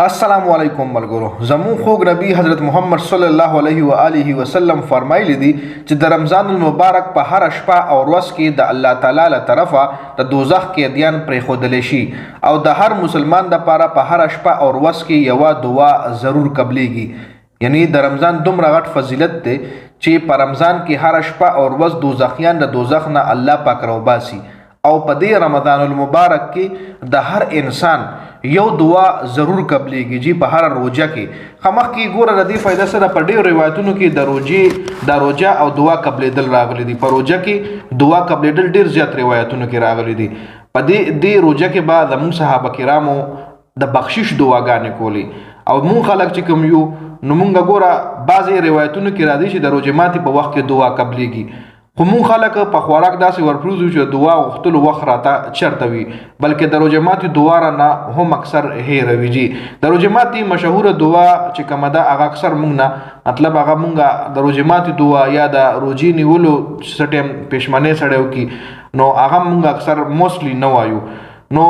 السلام علیکم ملګرو. زمون خوږ نبی حضرت محمد صلی الله علیه و آله وسلم فرمایلی دي چې د رمضان المبارک په هر شپه او ورځ کې د الله تعالی له طرفه د دوزخ قیدیان پرېښودلی شي او د هر مسلمان دپاره په هر شپه او ورځ کې یوه دعا ضرور قبلیږي. یعنی د رمضان دومره غټ فضیلت دی چې په رمضان کې هر شپه او ورځ دوزخیان د دوزخ نه الله پاک راوباسي او په دې رمضان المبارک کې د هر انسان یو دعا ضرور قبلیږي چې په هر روزه کې خمخ کې ګوره د دې فایده سره په ډېرو روایتونو کې د روزه او دعا قبلېدل راغلي دي. په روزه کې دعا قبلېدل ډېر زیات روایتونو کې راغلي دي. په دې روزه کې به زموږ صحابه کرامو د بخشش دعاګانې کولې او مونږ خلک چې کوم یو نو مونږ ګوره بعضې روایتونو کې راځي چې د روژې ماتي په وخت کې دعا قبلیږي، خو مونږ خلک په خوراک داسې ورپروزو چې دعا غوښتلو وخت راته چرته وي، بلکې د روژې ماتي دعا رانه هم اکثر هېروي. جي د روژې ماتي مشهوره دعا چې کومه ده هغه اکثر مونږ نه مطلب هغه مونږ د روژې ماتي دعا یا د روژې نیولو څه ټایم پېشمنۍ سړی وکړي نو هغه مونږ اکثر موسټلی نه وایو. نو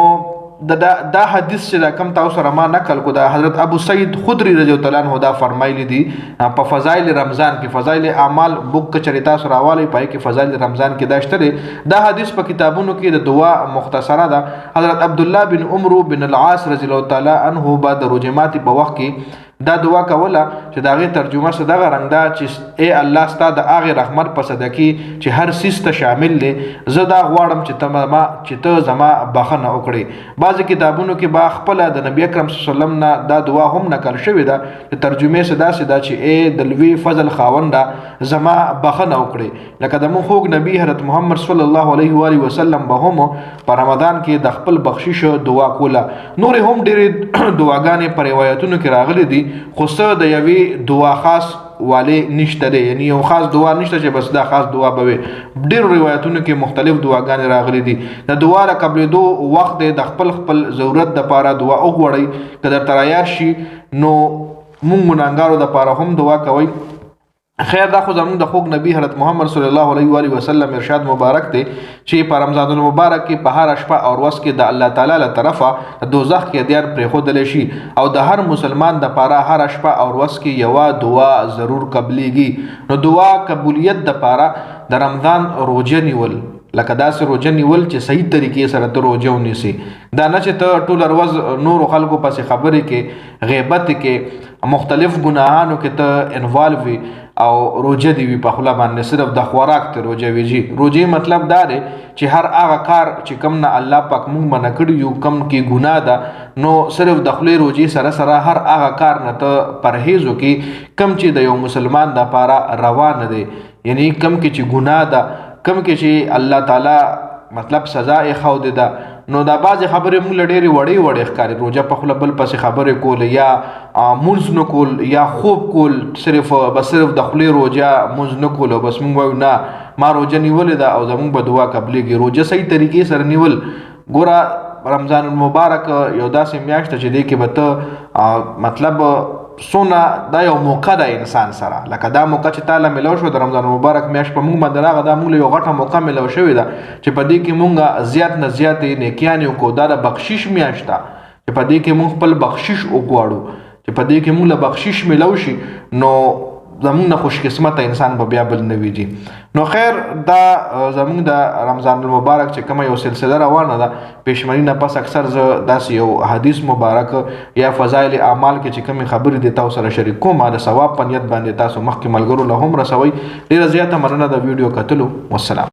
دا حدیث چې دا کم تاسو سره ما نقل کو دا حضرت ابو سعید خدری رضی الله عنه دا فرمایلی دي په فضایل رمضان کې فضایل اعمال بوک کچری تاسو راوالی پای کې فضایل رمضان کې داشته دا حدیث په کتابونو کې د دعا مختصره ده. حضرت عبد الله بن عمرو بن العاص رضی الله تعالی عنه بعد روجمات په وخت کې دا دعا کوله چې دا غي ترجمه څه دغه رنګ دا چې اے الله ستا د هغه رحمت په صدقې چې هر سیس ته شامل دی زه دا غواړم چې ته زما بخښنه وکړې. بعضې کتابونو کې با خپله د نبي اکرم صلی الله علیه وسلم نه دا دعا هم نقل شوې ده چې ترجمې څه داسې ده چې اے د لوی فضل خاونده زما بخښنه وکړې. لکه د مونږ خوږ نبي حضرت محمد صلی الله علیه و آله وسلم به هم په رمضان کې د خپل بخشش دعا کوله. نورې هم ډېرې دعاګانې په روایتونو کې راغلي دي خو څه د یوې دعا خاص والی نشته دی، یعنی یو خاص دعا نشته چې بس دا خاص دعا به وي. ډېرو روایتونو کې مختلف دعاګانې راغلي دي. د دعا را قبلېدو وخت دی د خپل ضرورت دپاره دعا وغواړئ، که درته رایاد شي نو مونږ ګناهګارو دپاره هم دعا کوئ. خیر دا خو زموږ د خوږ نبی حضرت محمد صلی الله علیه و آله وسلم ارشاد مبارک دی چې په رمضان المبارک کې په هر شپه او ورځ کې د الله تعالی له طرفه د دوزخ قیدیان پرېښودلی شي او د هر مسلمان دپاره هر شپه او ورځ کې یوه دعا ضرور قبلیږي. نو دعا قبولیت دپاره د رمضان روژه نیول لکه داسې روژه نیول چې صحیح طریقې سره ته روژه ونیسي، دا نه چې ته ټوله ورځ نورو خلکو پسې خبرې کې غیبت کې مختلف ګناهانو کې ته انوالو وي او روژه دی وي په خوله باندې صرف د خوراک ته روژه وي. روژې مطلب دا دی چې هر هغه کار چې کم نه الله پاک مونږ منع کړي یو کم کې ګناه ده نو صرف د خولې روژې سره سره هر هغه کار نه ته پرهیز وکړي کم چې د یو مسلمان دپاره روا نه دی، یعنی کم کې چې ګناه ده کم کې چې الله تعالی مطلب سزا یې ښودې ده. نو دا بعضې خبرې مونږ له ډېرې وړې ښکاري، روژه په خوله بل پسې خبرې کول یا مونځ نه کول یا خوب کول، صرف د خولې روژه مونځ نه کول او بس مونږ وایو نه ما روژه نیولې ده او زمونږ به دعا قبلیږي. روژه صحیح طریقې سره نیول ګوره رمضان المبارک یو داسې میاشت ده چې دې کې به ته مطلب سونه دا یو موقع ده انسان سره، لکه دا موقع چې تاله ملو شو د رمضان مبارک میاشت په مونږ باندې راغله دا مونږ له یو غټه موقع ملو شوې ده چې په دې کې مونږ زیات نه زیاتې نیکیانې وکړو. دا د بخشش میاشت ده چې په دې کې مونږ خپل بخشش وغواړو، چې په دې کې مونږ له بخشش ملو شي نو زمونږ نه خوش قسمته انسان به بیا بل نه وي. نو خیر دا زمونږ د رمضان المبارک چې کومه یو سلسله روانه ده پېشمني نه پس اکثر زه داسې یو حدیث مبارک یا فضایل اعمال کې چې کومې خبرې دي تاسو سره شریک کوم د ثواب په نیت باندې تاسو مخکې ملګرو له هم رسوئ. ډېره زیاته مننه د ویډیو کتلو. والسلام.